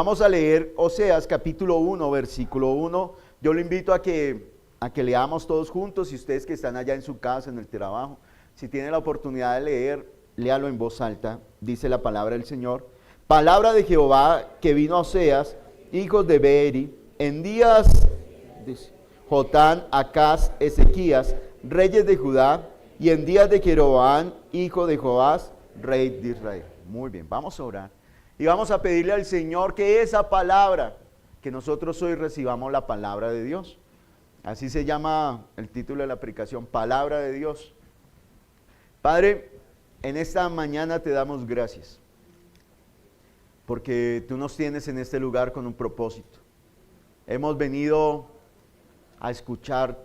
vamos a leer Oseas capítulo 1, versículo 1. Yo lo invito a que leamos todos juntos, y ustedes que están allá en su casa, en el trabajo, si tienen la oportunidad de leer, léalo en voz alta. Dice la palabra del Señor. Palabra de Jehová que vino a Oseas, hijos de Beeri, en días de Jotán, Acaz, Ezequías, reyes de Judá, y en días de Jeroboam, hijo de Joás, rey de Israel. Muy bien, vamos a orar. Y vamos a pedirle al Señor que esa palabra, que nosotros hoy recibamos la palabra de Dios. Así se llama el título de la predicación, Palabra de Dios. Padre, en esta mañana te damos gracias, porque tú nos tienes en este lugar con un propósito. Hemos venido a escuchar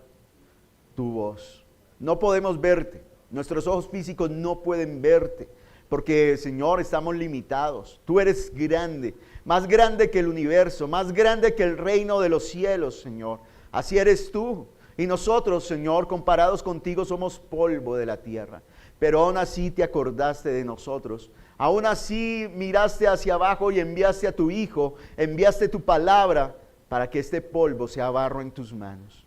tu voz. No podemos verte, nuestros ojos físicos no pueden verte, porque, Señor, estamos limitados. Tú eres grande, más grande que el universo, más grande que el reino de los cielos, Señor. Así eres tú. Y nosotros, Señor, comparados contigo, somos polvo de la tierra. Pero aún así te acordaste de nosotros. Aún así miraste hacia abajo y enviaste a tu Hijo, enviaste tu palabra para que este polvo sea barro en tus manos.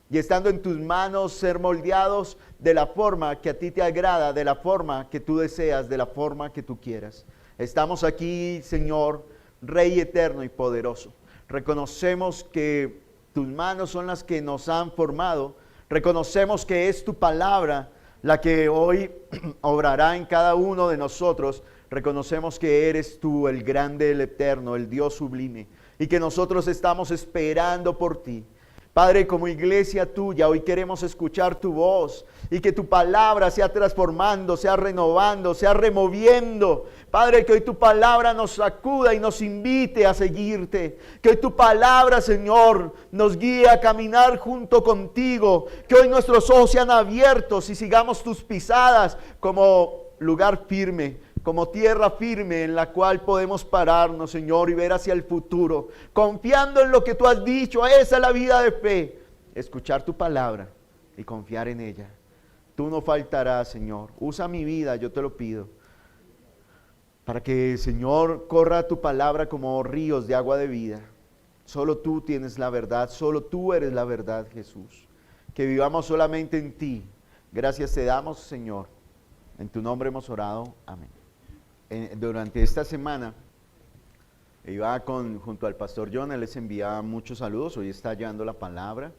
Y estando en tus manos, ser moldeados de la forma que a ti te agrada, de la forma que tú deseas, de la forma que tú quieras. Estamos aquí, Señor, Rey eterno y poderoso. Reconocemos que tus manos son las que nos han formado. Reconocemos que es tu palabra la que hoy obrará en cada uno de nosotros. Reconocemos que eres tú, el grande, el eterno, el Dios sublime, y que nosotros estamos esperando por ti. Padre, como iglesia tuya, hoy queremos escuchar tu voz y que tu palabra sea transformando, sea renovando, sea removiendo. Padre, que hoy tu palabra nos sacuda y nos invite a seguirte. Que hoy tu palabra, Señor, nos guíe a caminar junto contigo. Que hoy nuestros ojos sean abiertos y sigamos tus pisadas como lugar firme, como tierra firme en la cual podemos pararnos, Señor, y ver hacia el futuro, confiando en lo que tú has dicho. Esa es la vida de fe, escuchar tu palabra y confiar en ella. Tú no faltarás, Señor. Usa mi vida, yo te lo pido, para que, Señor, corra tu palabra como ríos de agua de vida. Solo tú tienes la verdad, solo tú eres la verdad, Jesús. Que vivamos solamente en ti. Gracias te damos, Señor. En tu nombre hemos orado. Amén. Durante esta semana iba junto al pastor John, él les envía muchos saludos. Hoy está llevando la palabra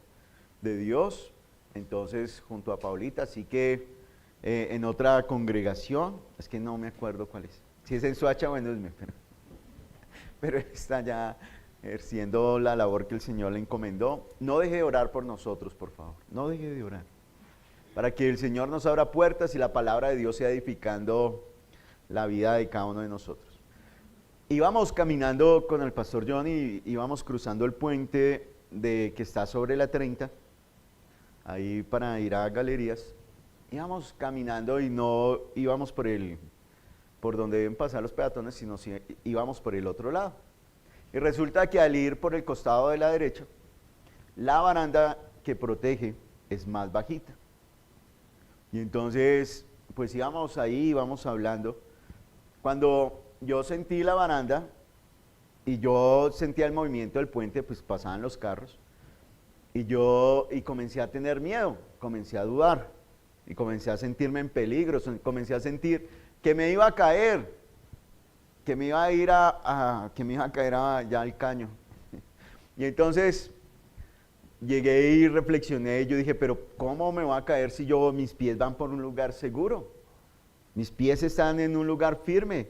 de Dios, entonces junto a Paulita, así que en otra congregación, es que no me acuerdo cuál es. Si es en Soacha, bueno, pero está ya ejerciendo la labor que el Señor le encomendó. No deje de orar por nosotros, por favor, no deje de orar, para que el Señor nos abra puertas y la palabra de Dios sea edificando la vida de cada uno de nosotros. Íbamos caminando con el pastor John y íbamos cruzando el puente que está sobre la 30, ahí para ir a Galerías. Íbamos caminando y no íbamos por donde deben pasar los peatones, sino íbamos por el otro lado. Y resulta que al ir por el costado de la derecha, la baranda que protege es más bajita. Y entonces, pues íbamos ahí, íbamos hablando, cuando yo sentí la baranda y yo sentía el movimiento del puente, pues pasaban los carros, y comencé a tener miedo, comencé a dudar, y comencé a sentirme en peligro, comencé a sentir que me iba a caer, que me iba a ir que me iba a caer allá al caño. Y entonces llegué y reflexioné, y yo dije, pero ¿cómo me voy a caer si mis pies van por un lugar seguro? Mis pies están en un lugar firme.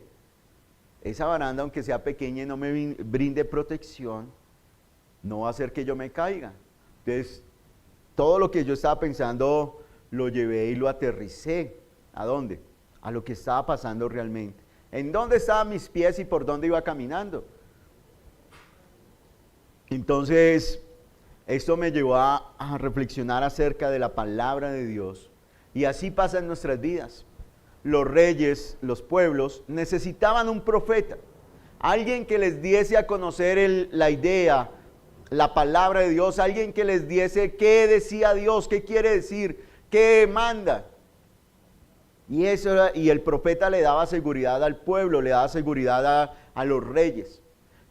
Esa baranda, aunque sea pequeña y no me brinde protección, no va a hacer que yo me caiga. Entonces, todo lo que yo estaba pensando lo llevé y lo aterricé. ¿A dónde? A lo que estaba pasando realmente. ¿En dónde estaban mis pies y por dónde iba caminando? Entonces, esto me llevó a reflexionar acerca de la palabra de Dios. Y así pasa en nuestras vidas. Los reyes, los pueblos, necesitaban un profeta, alguien que les diese a conocer la idea, la palabra de Dios, alguien que les diese qué decía Dios, qué quiere decir, qué manda. Y el profeta le daba seguridad al pueblo, le daba seguridad a los reyes.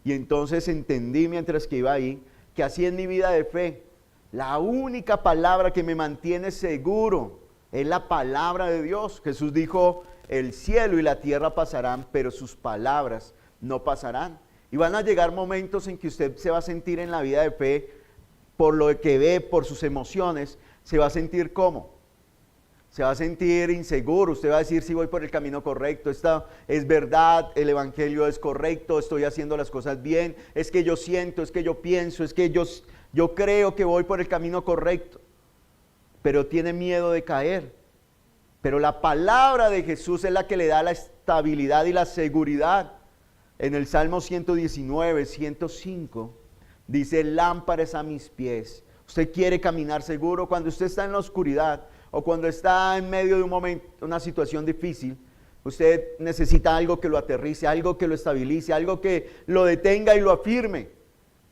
Y entonces entendí mientras que iba ahí, que así en mi vida de fe, la única palabra que me mantiene seguro es la palabra de Dios. Jesús dijo, el cielo y la tierra pasarán, pero sus palabras no pasarán. Y van a llegar momentos en que usted se va a sentir en la vida de fe, por lo que ve, por sus emociones, se va a sentir ¿cómo? Se va a sentir inseguro, usted va a decir si voy por el camino correcto, esta es verdad, el evangelio es correcto, estoy haciendo las cosas bien, es que yo siento, es que yo pienso, es que yo creo que voy por el camino correcto, pero tiene miedo de caer. Pero la palabra de Jesús es la que le da la estabilidad y la seguridad. En el Salmo 119, 105, dice, lámpara es a mis pies. Usted quiere caminar seguro cuando usted está en la oscuridad, o cuando está en medio de un momento, una situación difícil, usted necesita algo que lo aterrice, algo que lo estabilice, algo que lo detenga y lo afirme.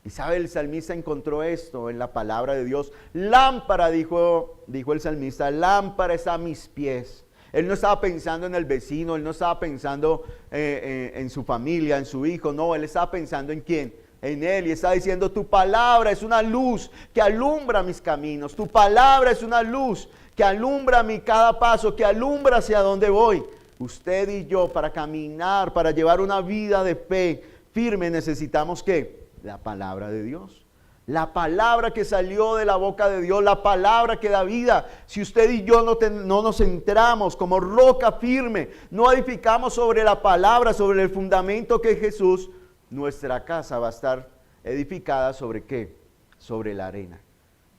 Y sabe, el salmista encontró esto en la palabra de Dios. Lámpara, dijo el salmista, lámpara es a mis pies. Él no estaba pensando en el vecino, él no estaba pensando en su familia, en su hijo, no, él estaba pensando en quién. En él, y está diciendo, tu palabra es una luz que alumbra mis caminos, tu palabra es una luz que alumbra mi cada paso, que alumbra hacia dónde voy. Usted y yo, para caminar, para llevar una vida de fe firme, necesitamos ¿qué? La palabra de Dios. La palabra que salió de la boca de Dios, la palabra que da vida. Si usted y yo no nos centramos como roca firme, no edificamos sobre la palabra, sobre el fundamento que es Jesús, nuestra casa va a estar edificada ¿sobre qué? Sobre la arena.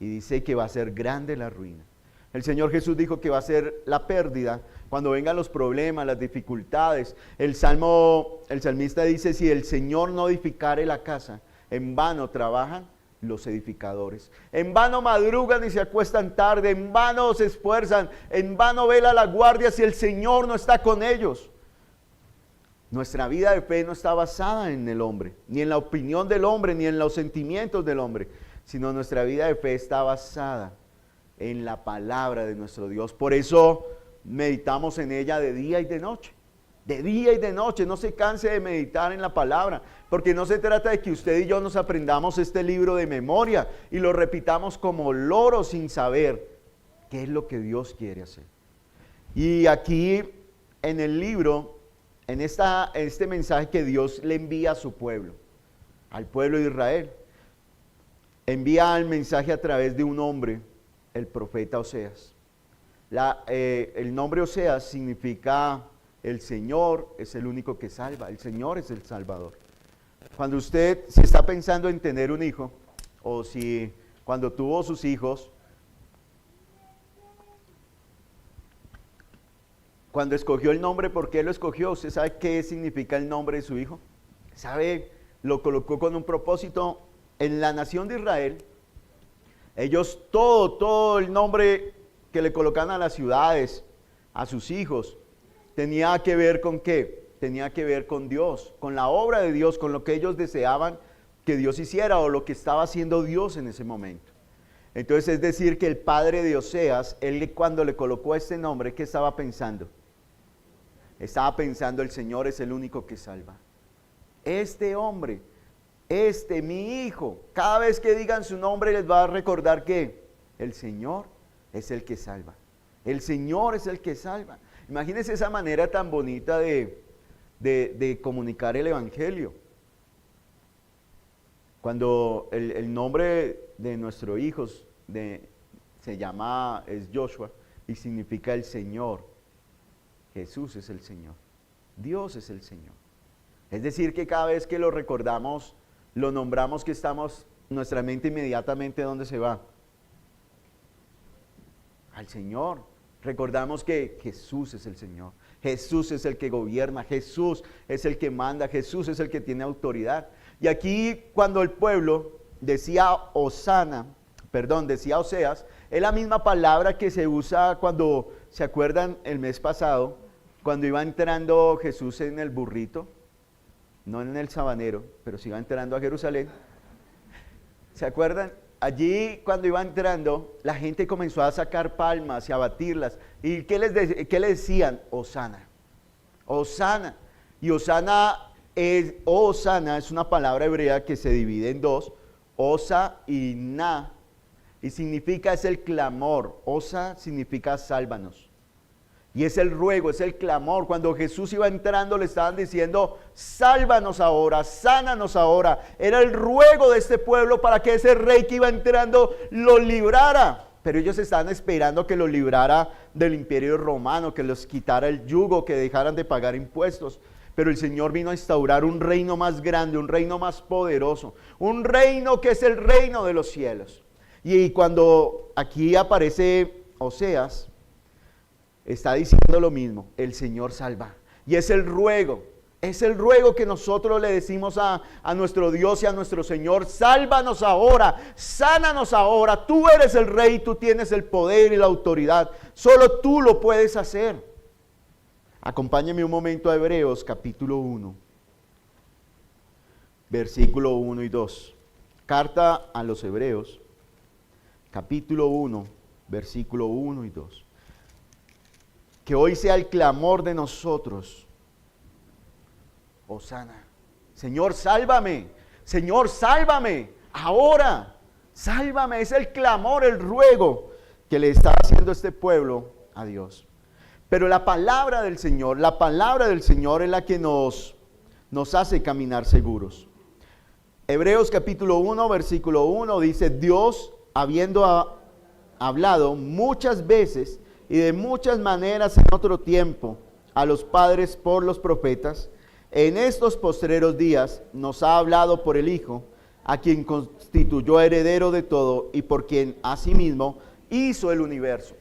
Y dice que va a ser grande la ruina. El Señor Jesús dijo que va a ser la pérdida cuando vengan los problemas, las dificultades. El salmista dice, si el Señor no edificare la casa, en vano trabajan los edificadores. En vano madrugan y se acuestan tarde, en vano se esfuerzan, en vano vela la guardia si el Señor no está con ellos. Nuestra vida de fe no está basada en el hombre, ni en la opinión del hombre, ni en los sentimientos del hombre, sino nuestra vida de fe está basada en la palabra de nuestro Dios. Por eso meditamos en ella de día y de noche. De día y de noche, no se canse de meditar en la palabra, porque no se trata de que usted y yo nos aprendamos este libro de memoria y lo repitamos como loros sin saber qué es lo que Dios quiere hacer. Y aquí en el libro, en este mensaje que Dios le envía a su pueblo, al pueblo de Israel, envía el mensaje a través de un hombre, el profeta Oseas. El nombre Oseas significa el Señor es el único que salva, el Señor es el Salvador. Cuando usted, si está pensando en tener un hijo, o si cuando tuvo sus hijos, cuando escogió el nombre, ¿por qué lo escogió? ¿Usted sabe qué significa el nombre de su hijo? ¿Sabe? Lo colocó con un propósito. En la nación de Israel, ellos todo el nombre que le colocan a las ciudades, a sus hijos, tenía que ver con ¿qué? Tenía que ver con Dios, con la obra de Dios, con lo que ellos deseaban que Dios hiciera o lo que estaba haciendo Dios en ese momento. Entonces es decir que el padre de Oseas, él cuando le colocó este nombre, ¿qué estaba pensando? Estaba pensando, el Señor es el único que salva. Este hombre, mi hijo, cada vez que digan su nombre les va a recordar que el Señor es el que salva. El Señor es el que salva. Imagínense esa manera tan bonita de comunicar el evangelio. Cuando el nombre de nuestro hijo es Joshua y significa el Señor. Jesús es el Señor. Dios es el Señor. Es decir que cada vez que lo recordamos, lo nombramos, que estamos, nuestra mente inmediatamente ¿dónde se va? Al Señor. Recordamos que Jesús es el Señor. Jesús es el que gobierna. Jesús es el que manda. Jesús es el que tiene autoridad. Y aquí cuando el pueblo decía Oseas, es la misma palabra que se usa cuando, ¿se acuerdan el mes pasado? Cuando iba entrando Jesús en el burrito, no en el sabanero, pero sí iba entrando a Jerusalén. ¿Se acuerdan? Allí cuando iba entrando, la gente comenzó a sacar palmas y a batirlas. ¿Y qué le decían? Hosana. Hosana. Y Hosana Osana es una palabra hebrea que se divide en dos, osa y na, y significa es el clamor. Osa significa sálvanos. Y es el ruego, es el clamor. Cuando Jesús iba entrando le estaban diciendo, sálvanos ahora, sánanos ahora. Era el ruego de este pueblo para que ese rey que iba entrando lo librara. Pero ellos estaban esperando que los librara del imperio romano, que los quitara el yugo, que dejaran de pagar impuestos. Pero el Señor vino a instaurar un reino más grande, un reino más poderoso, un reino que es el reino de los cielos. Y cuando aquí aparece Oseas, está diciendo lo mismo, el Señor salva. Y es el ruego que nosotros le decimos a nuestro Dios y a nuestro Señor, sálvanos ahora, sánanos ahora, tú eres el Rey, tú tienes el poder y la autoridad, solo tú lo puedes hacer. Acompáñeme un momento a Hebreos capítulo 1, versículo 1 y 2. Carta a los Hebreos, capítulo 1, versículo 1 y 2. Que hoy sea el clamor de nosotros. Hosana. Señor, sálvame. Señor, sálvame. Ahora, sálvame. Es el clamor, el ruego que le está haciendo este pueblo a Dios. Pero la palabra del Señor es la que nos hace caminar seguros. Hebreos capítulo 1, versículo 1 dice, Dios, habiendo hablado muchas veces y de muchas maneras en otro tiempo a los padres por los profetas, en estos postreros días nos ha hablado por el Hijo, a quien constituyó heredero de todo y por quien asimismo hizo el universo.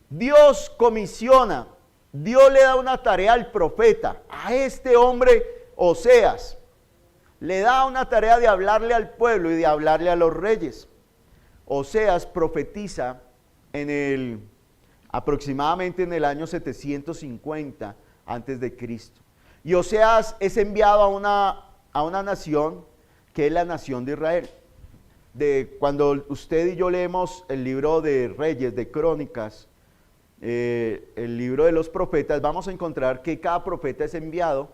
Dios comisiona, Dios le da una tarea al profeta, a este hombre Oseas, le da una tarea de hablarle al pueblo y de hablarle a los reyes. Oseas profetiza aproximadamente en el año 750 antes de Cristo. Y Oseas es enviado a una nación que es la nación de Israel. Cuando usted y yo leemos el libro de Reyes, de Crónicas, el libro de los profetas, vamos a encontrar que cada profeta es enviado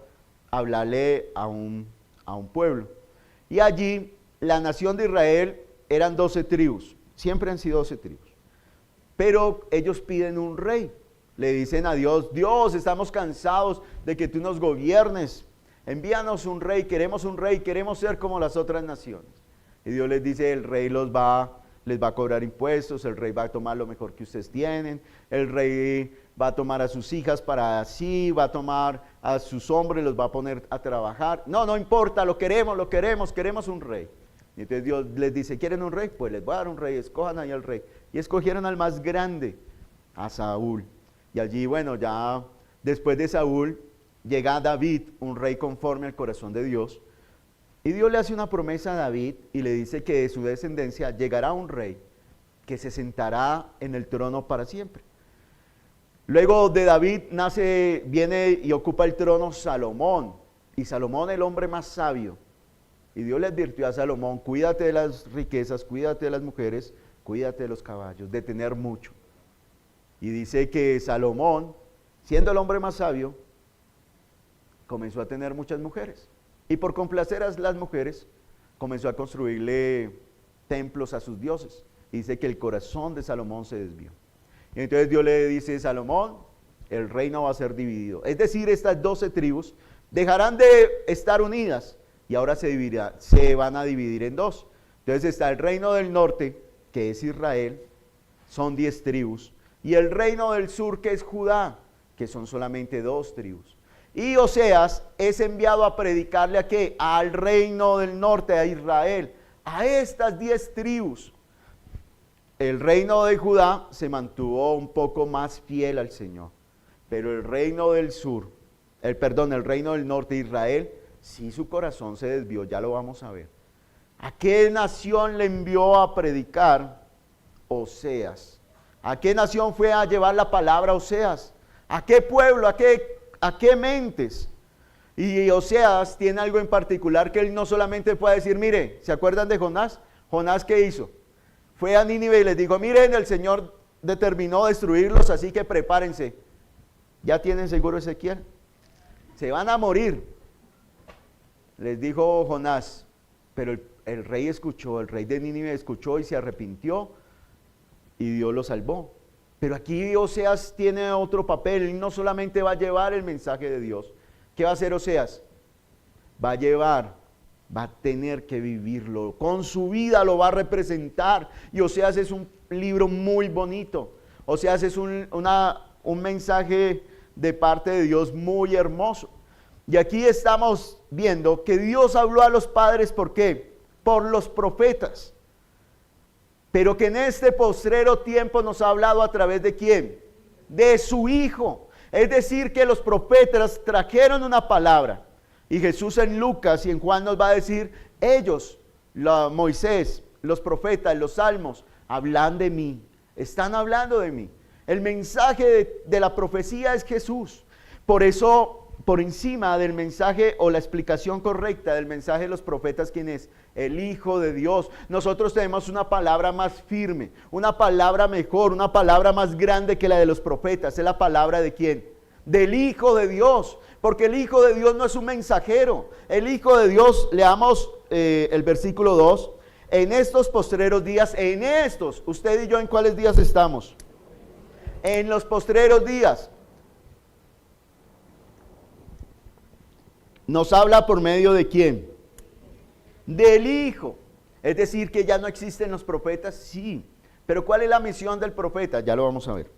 a hablarle a un pueblo. Y allí la nación de Israel eran 12 tribus, siempre han sido 12 tribus. Pero ellos piden un rey, le dicen a Dios, Dios, estamos cansados de que tú nos gobiernes, envíanos un rey, queremos ser como las otras naciones. Y Dios les dice, el rey les va a cobrar impuestos, el rey va a tomar lo mejor que ustedes tienen, el rey va a tomar a sus hijas para sí, va a tomar a sus hombres, los va a poner a trabajar. No importa, lo queremos un rey. Y entonces Dios les dice, ¿quieren un rey? Pues les voy a dar un rey, escojan ahí al rey. Y escogieron al más grande, a Saúl. Y allí, ya después de Saúl, llega David, un rey conforme al corazón de Dios. Y Dios le hace una promesa a David y le dice que de su descendencia llegará un rey que se sentará en el trono para siempre. Luego de David viene y ocupa el trono Salomón. Y Salomón, el hombre más sabio. Y Dios le advirtió a Salomón, cuídate de las riquezas, cuídate de las mujeres, cuídate de los caballos, de tener mucho. Y dice que Salomón, siendo el hombre más sabio, comenzó a tener muchas mujeres. Y por complacer a las mujeres, comenzó a construirle templos a sus dioses. Y dice que el corazón de Salomón se desvió. Y entonces Dios le dice, Salomón, el reino va a ser dividido. Es decir, estas 12 tribus dejarán de estar unidas y ahora se van a dividir en dos. Entonces está el reino del norte, que es Israel, son 10 tribus. Y el reino del sur, que es Judá, que son solamente 2 tribus. Y Oseas es enviado a predicarle ¿a qué? Al reino del norte, a Israel, a estas 10 tribus. El reino de Judá se mantuvo un poco más fiel al Señor, pero el reino del norte, Israel, sí su corazón se desvió, ya lo vamos a ver. ¿A qué nación le envió a predicar Oseas? ¿A qué nación fue a llevar la palabra Oseas? ¿A qué pueblo? ¿A qué mentes? Y Oseas tiene algo en particular que él no solamente puede decir, mire, ¿se acuerdan de Jonás? ¿Jonás qué hizo? Fue a Nínive y les dijo, miren, el Señor determinó destruirlos, así que prepárense. ¿Ya tienen seguro Ezequiel? Se van a morir. Les dijo Jonás, pero el rey escuchó, el rey de Nínive escuchó y se arrepintió y Dios lo salvó. Pero aquí Oseas tiene otro papel, él no solamente va a llevar el mensaje de Dios. ¿Qué va a hacer Oseas? Va a tener que vivirlo, con su vida lo va a representar. Y Oseas es un libro muy bonito, Oseas es un mensaje de parte de Dios muy hermoso. Y aquí estamos viendo que Dios habló a los padres, ¿por qué? Por los profetas. Pero que en este postrero tiempo nos ha hablado a través de ¿quién? De su Hijo. Es decir, que los profetas trajeron una palabra. Y Jesús en Lucas y en Juan nos va a decir, ellos, Moisés, los profetas, los salmos, hablan de mí, están hablando de mí. El mensaje de la profecía es Jesús. Por eso, por encima del mensaje o la explicación correcta del mensaje de los profetas, ¿quién es? El Hijo de Dios. Nosotros tenemos una palabra más firme, una palabra mejor, una palabra más grande que la de los profetas. ¿Es la palabra de quién? Del Hijo de Dios. Porque el Hijo de Dios no es un mensajero. El Hijo de Dios, leamos el versículo 2. En estos postreros días, usted y yo, ¿en cuáles días estamos? En los postreros días. Nos habla por medio de ¿quién? Del Hijo. Es decir, que ya no existen los profetas, sí. Pero ¿cuál es la misión del profeta? Ya lo vamos a ver.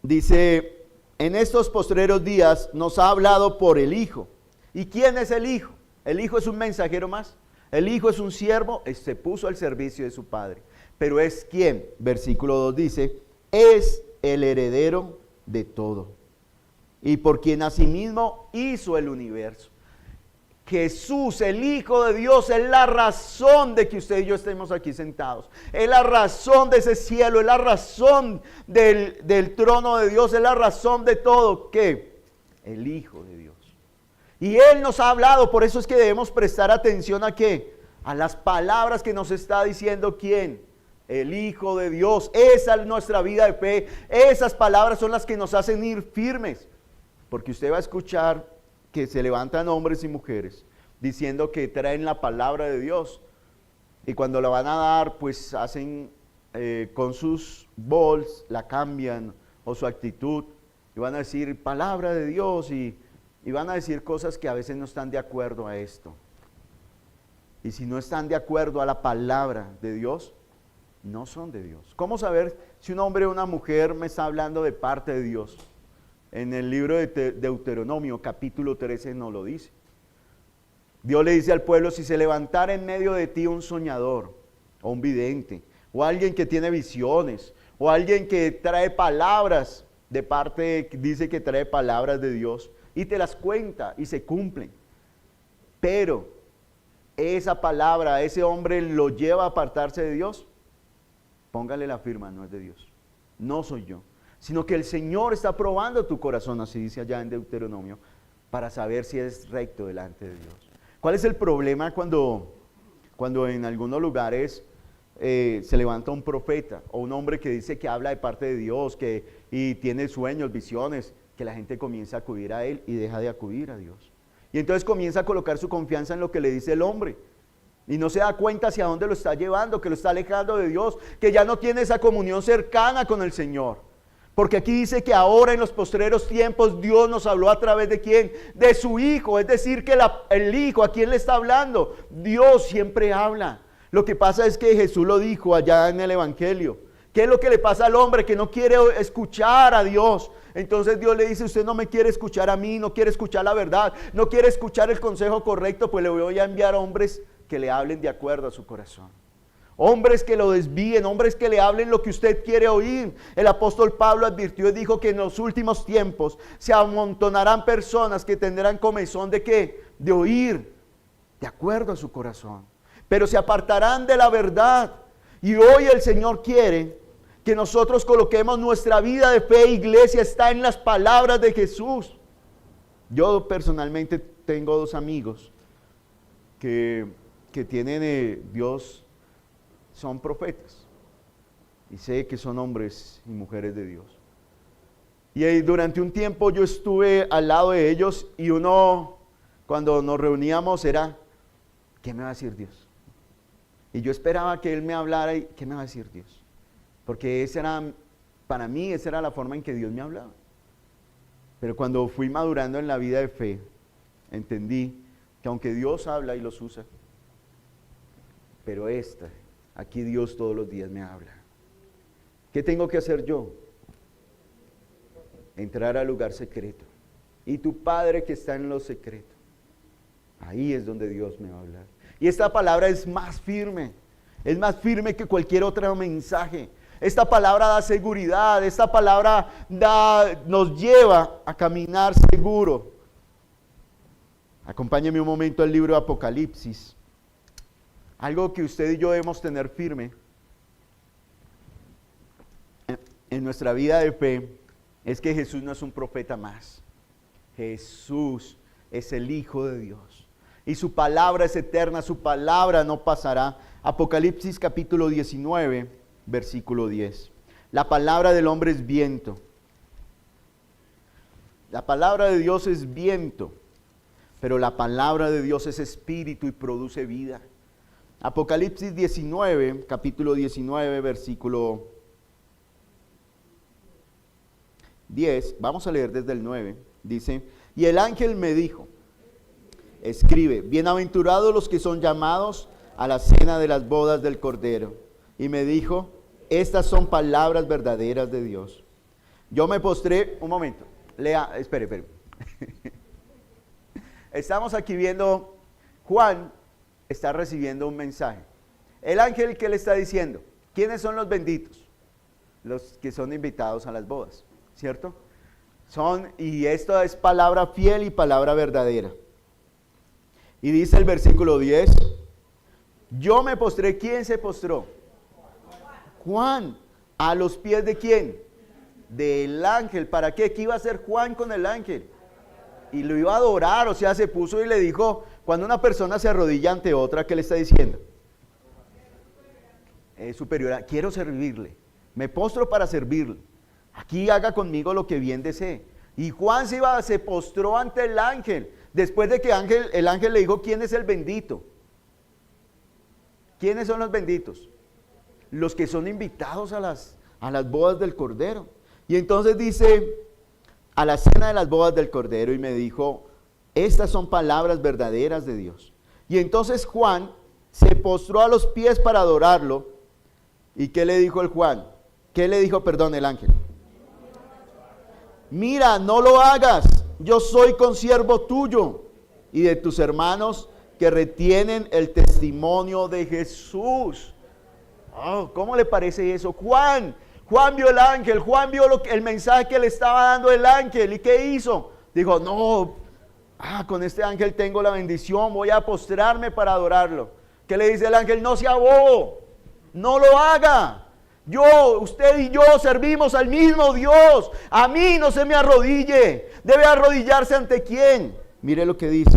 Dice, en estos postreros días nos ha hablado por el Hijo. ¿Y quién es el Hijo? El Hijo es un mensajero más. El Hijo es un siervo, se puso al servicio de su Padre. Pero es ¿quién? Versículo 2 dice, es el heredero de todo. Y por quien asimismo hizo el universo. Jesús, el Hijo de Dios, es la razón de que usted y yo estemos aquí sentados. Es la razón de ese cielo, es la razón del trono de Dios, es la razón de todo. ¿Qué? El Hijo de Dios. Y Él nos ha hablado, por eso es que debemos prestar atención a ¿qué? A las palabras que nos está diciendo ¿quién? El Hijo de Dios. Esa es nuestra vida de fe. Esas palabras son las que nos hacen ir firmes. Porque usted va a escuchar que se levantan hombres y mujeres diciendo que traen la palabra de Dios. Y cuando la van a dar, pues hacen con sus bols, la cambian o su actitud. Y van a decir palabra de Dios y van a decir cosas que a veces no están de acuerdo a esto. Y si no están de acuerdo a la palabra de Dios, no son de Dios. ¿Cómo saber si un hombre o una mujer me está hablando de parte de Dios? En el libro de Deuteronomio, capítulo 13, nos lo dice. Dios le dice al pueblo, si se levantara en medio de ti un soñador, o un vidente, o alguien que tiene visiones, o alguien que trae palabras de parte, dice que trae palabras de Dios, y te las cuenta y se cumplen. Pero esa palabra, ese hombre lo lleva a apartarse de Dios, póngale la firma, no es de Dios, no soy yo. Sino que el Señor está probando tu corazón, así dice allá en Deuteronomio, para saber si es recto delante de Dios. ¿Cuál es el problema cuando en algunos lugares se levanta un profeta o un hombre que dice que habla de parte de Dios y tiene sueños, visiones, que la gente comienza a acudir a él y deja de acudir a Dios? Y entonces comienza a colocar su confianza en lo que le dice el hombre. Y no se da cuenta hacia dónde lo está llevando, que lo está alejando de Dios, que ya no tiene esa comunión cercana con el Señor. Porque aquí dice que ahora en los postreros tiempos Dios nos habló a través de ¿quién? De su Hijo. Es decir que el Hijo, ¿a quién le está hablando? Dios siempre habla. Lo que pasa es que Jesús lo dijo allá en el Evangelio. ¿Qué es lo que le pasa al hombre que no quiere escuchar a Dios? Entonces Dios le dice, usted no me quiere escuchar a mí, no quiere escuchar la verdad, no quiere escuchar el consejo correcto, pues le voy a enviar hombres que le hablen de acuerdo a su corazón. Hombres que lo desvíen, hombres que le hablen lo que usted quiere oír. El apóstol Pablo advirtió y dijo que en los últimos tiempos se amontonarán personas que tendrán comezón de ¿qué? De oír de acuerdo a su corazón, pero se apartarán de la verdad. Y hoy el Señor quiere que nosotros coloquemos nuestra vida de fe. Iglesia, está en las palabras de Jesús. Yo personalmente tengo dos amigos que tienen Dios, son profetas, y sé que son hombres y mujeres de Dios. Y durante un tiempo yo estuve al lado de ellos y uno cuando nos reuníamos era, ¿qué me va a decir Dios? Y yo esperaba que Él me hablara y, ¿qué me va a decir Dios? Porque para mí, esa era la forma en que Dios me hablaba. Pero cuando fui madurando en la vida de fe, entendí que aunque Dios habla y los usa, pero aquí Dios todos los días me habla. ¿Qué tengo que hacer yo? Entrar al lugar secreto. Y tu Padre que está en lo secreto, ahí es donde Dios me va a hablar. Y esta palabra es más firme que cualquier otro mensaje. Esta palabra da seguridad, esta palabra nos lleva a caminar seguro. Acompáñeme un momento al libro de Apocalipsis. Algo que usted y yo debemos tener firme en nuestra vida de fe es que Jesús no es un profeta más. Jesús es el Hijo de Dios. Y su palabra es eterna, su palabra no pasará. Apocalipsis capítulo 19, versículo 10. La palabra del hombre es viento. La palabra de Dios es viento, pero la palabra de Dios es espíritu y produce vida. Apocalipsis 19, capítulo 19, versículo 10. Vamos a leer desde el 9. Dice, y el ángel me dijo, escribe, bienaventurados los que son llamados a la cena de las bodas del Cordero. Y me dijo, estas son palabras verdaderas de Dios. Yo me postré, un momento, espere. Estamos aquí viendo, Juan está recibiendo un mensaje. El ángel, ¿qué le está diciendo? ¿Quiénes son los benditos? Los que son invitados a las bodas, ¿cierto? Y esto es palabra fiel y palabra verdadera. Y dice el versículo 10, yo me postré. ¿Quién se postró? Juan. ¿A los pies de quién? Del ángel. ¿Para qué? ¿Qué iba a hacer Juan con el ángel? Y lo iba a adorar, o sea, se puso y le dijo, cuando una persona se arrodilla ante otra, ¿qué le está diciendo? Es superior, quiero servirle, me postro para servirle. Aquí haga conmigo lo que bien desee. Y Juan se postró ante el ángel, después de que el ángel le dijo, ¿quién es el bendito? ¿Quiénes son los benditos? Los que son invitados a las bodas del Cordero. Y entonces dice, a la cena de las bodas del Cordero, y me dijo, estas son palabras verdaderas de Dios. Y entonces Juan se postró a los pies para adorarlo. ¿Y qué le dijo el Juan? ¿Qué le dijo, el ángel? Mira, no lo hagas, yo soy consiervo tuyo y de tus hermanos que retienen el testimonio de Jesús. Oh, ¿cómo le parece eso? Juan vio el ángel, Juan vio el mensaje que le estaba dando el ángel. ¿Y qué hizo? Dijo, no, con este ángel tengo la bendición, voy a postrarme para adorarlo. ¿Qué le dice el ángel? No sea bobo, no lo haga. Usted y yo servimos al mismo Dios. A mí no se me arrodille. Debe arrodillarse ante quién. Mire lo que dice.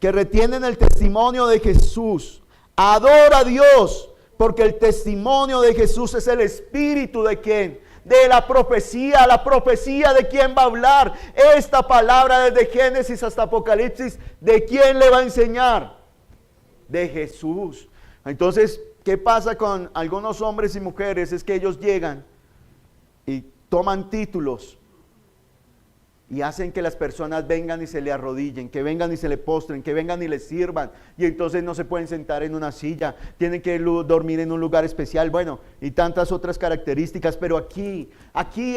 Que retienen el testimonio de Jesús. Adora a Dios, porque el testimonio de Jesús es el espíritu de quién. De la profecía de quién va a hablar. Esta palabra desde Génesis hasta Apocalipsis, ¿de quién le va a enseñar? De Jesús. Entonces, ¿qué pasa con algunos hombres y mujeres? Es que ellos llegan y toman títulos y hacen que las personas vengan y se le arrodillen, que vengan y se le postren, que vengan y les sirvan, y entonces no se pueden sentar en una silla, tienen que dormir en un lugar especial, bueno, y tantas otras características. Pero aquí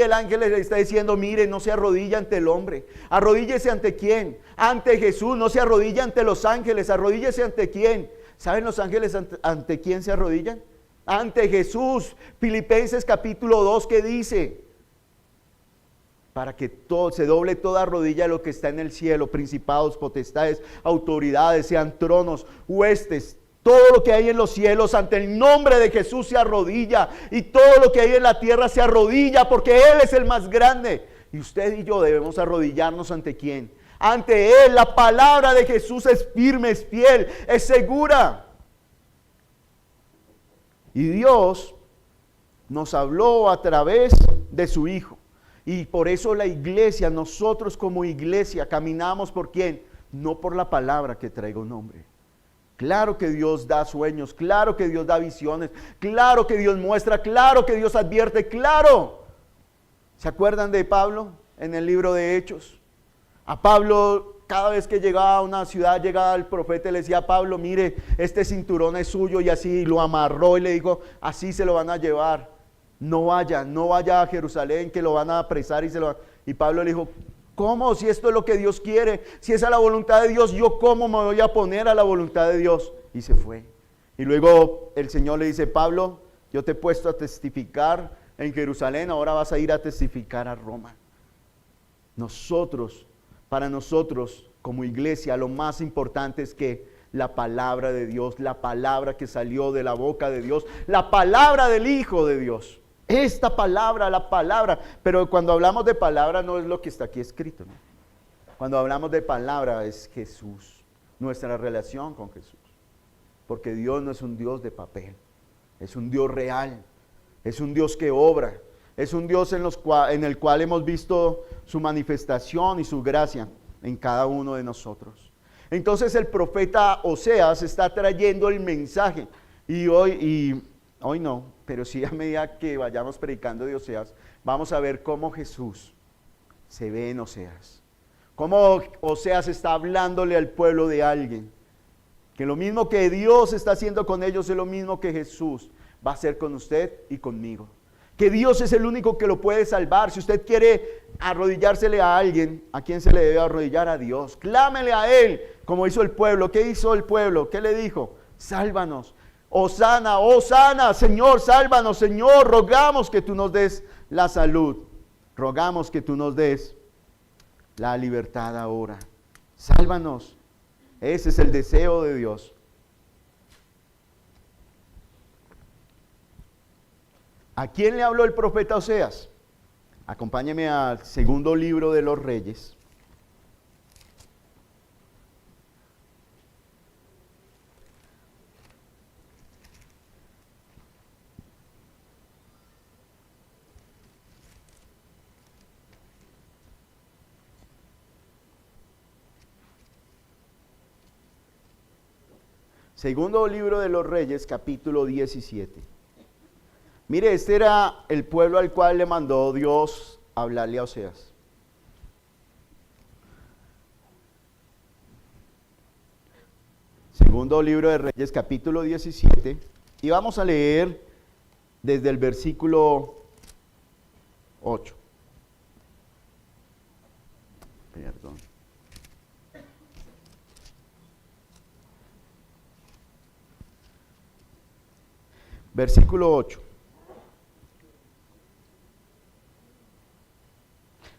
el ángel le está diciendo, mire, no se arrodilla ante el hombre, arrodíllese ante quién, ante Jesús, no se arrodilla ante los ángeles, arrodíllese ante quién. ¿Saben los ángeles ante quién se arrodillan? Ante Jesús. Filipenses capítulo 2, ¿qué dice? Para que se doble toda rodilla de lo que está en el cielo, principados, potestades, autoridades, sean tronos, huestes, todo lo que hay en los cielos, ante el nombre de Jesús se arrodilla, y todo lo que hay en la tierra se arrodilla, porque Él es el más grande. Y usted y yo debemos arrodillarnos ante quién. Ante Él. La palabra de Jesús es firme, es fiel, es segura. Y Dios nos habló a través de su Hijo. Y por eso la iglesia, nosotros como iglesia, caminamos ¿por quién? No por la palabra que traiga un nombre. Claro que Dios da sueños, claro que Dios da visiones, claro que Dios muestra, claro que Dios advierte, claro. ¿Se acuerdan de Pablo en el libro de Hechos? A Pablo, cada vez que llegaba a una ciudad, llegaba el profeta y le decía a Pablo, mire, este cinturón es suyo, y así lo amarró y le dijo, así se lo van a llevar. No vaya a Jerusalén, que lo van a apresar y Pablo le dijo, ¿cómo? Si esto es lo que Dios quiere, si esa es la voluntad de Dios, ¿yo cómo me voy a poner a la voluntad de Dios? Y se fue. Y luego el Señor le dice, Pablo, yo te he puesto a testificar en Jerusalén, ahora vas a ir a testificar a Roma. Para nosotros como iglesia, lo más importante es que la palabra de Dios, la palabra que salió de la boca de Dios, la palabra del Hijo de Dios. Esta palabra, la palabra, pero cuando hablamos de palabra no es lo que está aquí escrito, ¿no? Cuando hablamos de palabra es Jesús, nuestra relación con Jesús. Porque Dios no es un Dios de papel, es un Dios real, es un Dios que obra, es un Dios en el cual hemos visto su manifestación y su gracia en cada uno de nosotros. Entonces el profeta Oseas está trayendo el mensaje y hoy no, pero sí a medida que vayamos predicando de Oseas, vamos a ver cómo Jesús se ve en Oseas. Cómo Oseas está hablándole al pueblo de alguien. Que lo mismo que Dios está haciendo con ellos es lo mismo que Jesús va a hacer con usted y conmigo. Que Dios es el único que lo puede salvar. Si usted quiere arrodillársele a alguien, ¿a quién se le debe arrodillar? A Dios. Clámele a Él, como hizo el pueblo. ¿Qué hizo el pueblo? ¿Qué le dijo? Sálvanos. Hosana, Hosana, Señor, sálvanos, Señor, rogamos que tú nos des la salud, rogamos que tú nos des la libertad ahora, sálvanos, ese es el deseo de Dios. ¿A quién le habló el profeta Oseas? Acompáñeme al segundo libro de los Reyes. Segundo libro de los Reyes, capítulo 17. Mire, este era el pueblo al cual le mandó Dios hablarle a Oseas. Segundo libro de Reyes, capítulo 17. Y vamos a leer desde el versículo 8. Perdón. Versículo 8.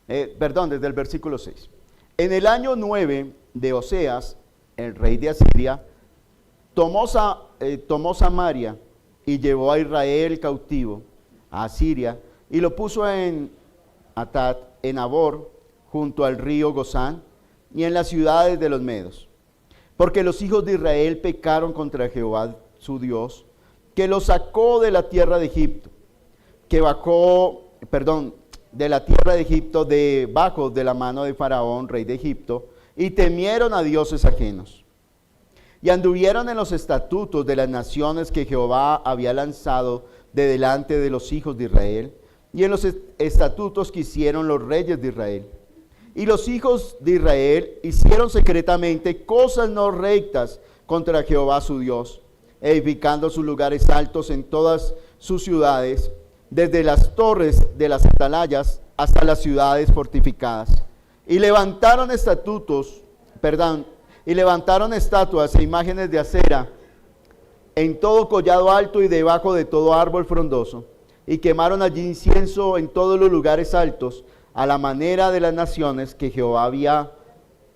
Desde el versículo 6. En el año 9 de Oseas, el rey de Asiria, tomó Samaria y llevó a Israel cautivo a Asiria y lo puso en Atad, en Abor, junto al río Gozán y en las ciudades de los medos. Porque los hijos de Israel pecaron contra Jehová su Dios, que los sacó de la tierra de Egipto, de la tierra de Egipto debajo de la mano de Faraón, rey de Egipto, y temieron a dioses ajenos. Y anduvieron en los estatutos de las naciones que Jehová había lanzado de delante de los hijos de Israel, y en los estatutos que hicieron los reyes de Israel. Y los hijos de Israel hicieron secretamente cosas no rectas contra Jehová su Dios, edificando sus lugares altos en todas sus ciudades, desde las torres de las atalayas hasta las ciudades fortificadas. Y levantaron estatuas e imágenes de acera en todo collado alto y debajo de todo árbol frondoso. Y quemaron allí incienso en todos los lugares altos, a la manera de las naciones que Jehová había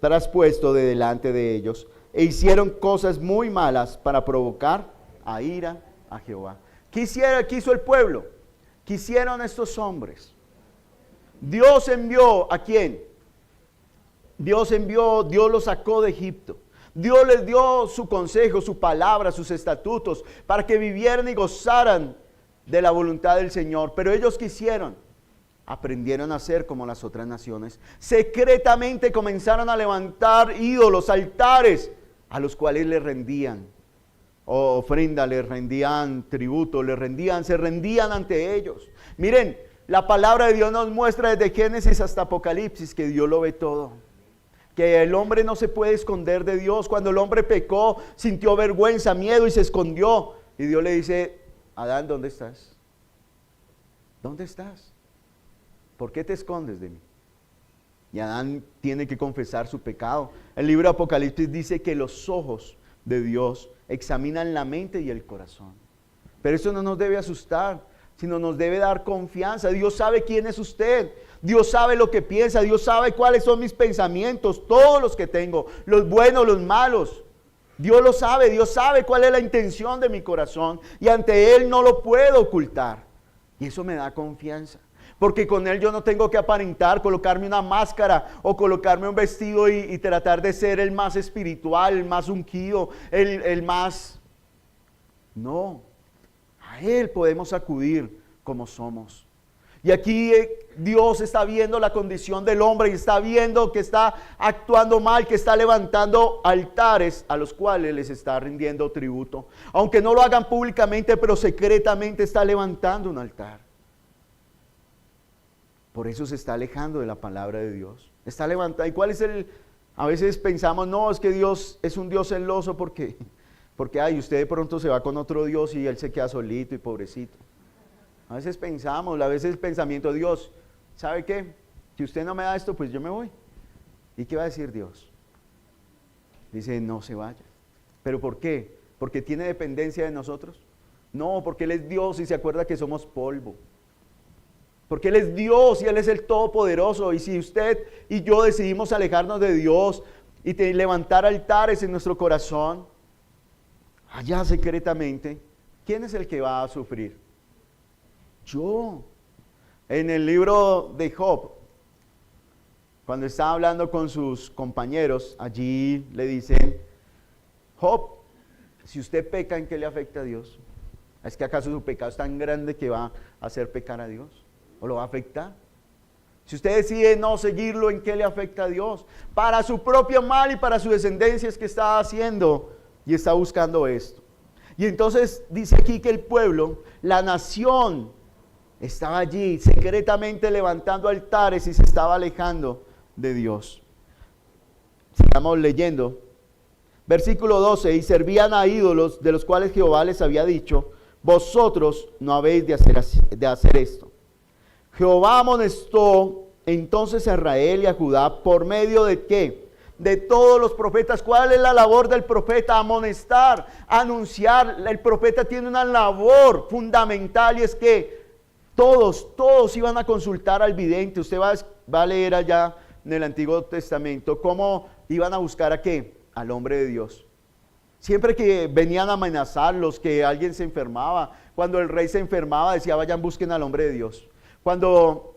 traspuesto de delante de ellos. E hicieron cosas muy malas para provocar a ira a Jehová. ¿Qué hizo el pueblo? ¿Qué hicieron estos hombres? Dios envió ¿a quién? Dios los sacó de Egipto. Dios les dio su consejo, su palabra, sus estatutos, para que vivieran y gozaran de la voluntad del Señor. Pero ellos quisieron. aprendieron a ser como las otras naciones. Secretamente comenzaron a levantar ídolos, altares, a los cuales le rendían ofrenda, le rendían tributo, se rendían ante ellos. Miren, la palabra de Dios nos muestra desde Génesis hasta Apocalipsis que Dios lo ve todo. Que el hombre no se puede esconder de Dios. Cuando el hombre pecó, sintió vergüenza, miedo y se escondió. Y Dios le dice: Adán, ¿dónde estás? ¿Dónde estás? ¿Por qué te escondes de mí? Y Adán tiene que confesar su pecado. El libro de Apocalipsis dice que los ojos de Dios examinan la mente y el corazón. Pero eso no nos debe asustar, sino nos debe dar confianza. Dios sabe quién es usted. Dios sabe lo que piensa. Dios sabe cuáles son mis pensamientos, todos los que tengo, los buenos, los malos. Dios lo sabe. Dios sabe cuál es la intención de mi corazón. Y ante Él no lo puedo ocultar. Y eso me da confianza. Porque con Él yo no tengo que aparentar, colocarme una máscara o colocarme un vestido y tratar de ser el más espiritual, el más ungido, el más... No, a Él podemos acudir como somos. Y aquí Dios está viendo la condición del hombre y está viendo que está actuando mal, que está levantando altares a los cuales les está rindiendo tributo. Aunque no lo hagan públicamente, pero secretamente está levantando un altar. Por eso se está alejando de la palabra de Dios. Está levantando. ¿Y cuál es el...? A veces pensamos, no, es que Dios es un Dios celoso porque usted de pronto se va con otro Dios y Él se queda solito y pobrecito. A veces pensamos, a veces el pensamiento, Dios, ¿sabe qué? Si usted no me da esto, pues yo me voy. ¿Y qué va a decir Dios? Dice, no se vaya. ¿Pero por qué? ¿Porque tiene dependencia de nosotros? No, porque Él es Dios y se acuerda que somos polvo. Porque Él es Dios y Él es el Todopoderoso. Y si usted y yo decidimos alejarnos de Dios y levantar altares en nuestro corazón, allá secretamente, ¿quién es el que va a sufrir? Yo. En el libro de Job, cuando estaba hablando con sus compañeros, allí le dicen: Job, si usted peca, ¿en qué le afecta a Dios? ¿Es que acaso su pecado es tan grande que va a hacer pecar a Dios? ¿O lo va a afectar? Si usted decide no seguirlo, ¿en qué le afecta a Dios? Para su propio mal y para su descendencia es que está haciendo y está buscando esto. Y entonces dice aquí que el pueblo, la nación, estaba allí secretamente levantando altares y se estaba alejando de Dios. Sigamos leyendo. Versículo 12: y servían a ídolos de los cuales Jehová les había dicho: vosotros no habéis de hacer esto. Jehová amonestó entonces a Israel y a Judá por medio de ¿qué? De todos los profetas. ¿Cuál es la labor del profeta? Amonestar, anunciar. El profeta tiene una labor fundamental y es que todos iban a consultar al vidente. Usted va a leer allá en el Antiguo Testamento cómo iban a buscar a ¿qué? Al hombre de Dios. Siempre que venían a amenazarlos, que alguien se enfermaba, cuando el rey se enfermaba decía: vayan, busquen al hombre de Dios. Cuando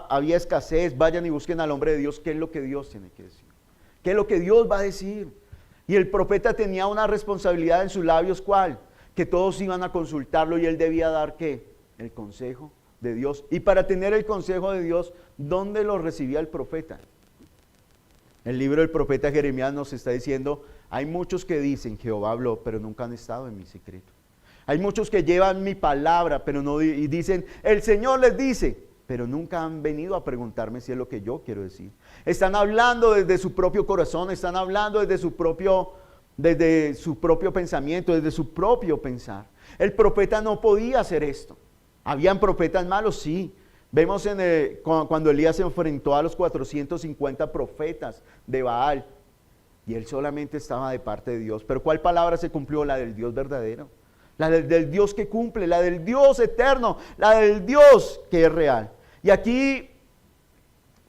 había escasez, vayan y busquen al hombre de Dios. ¿Qué es lo que Dios tiene que decir? ¿Qué es lo que Dios va a decir? Y el profeta tenía una responsabilidad en sus labios, ¿cuál? Que todos iban a consultarlo y él debía dar ¿qué? El consejo de Dios. Y para tener el consejo de Dios, ¿dónde lo recibía el profeta? El libro del profeta Jeremías nos está diciendo: hay muchos que dicen, Jehová habló, pero nunca han estado en mi secreto. Hay muchos que llevan mi palabra, pero no, y dicen, el Señor les dice, pero nunca han venido a preguntarme si es lo que yo quiero decir. Están hablando desde su propio corazón, están hablando desde su propio pensamiento, desde su propio pensar. El profeta no podía hacer esto. ¿Habían profetas malos? Sí. Vemos cuando Elías se enfrentó a los 450 profetas de Baal, y él solamente estaba de parte de Dios. Pero ¿cuál palabra se cumplió? La del Dios verdadero. La del Dios que cumple, la del Dios eterno, la del Dios que es real. Y aquí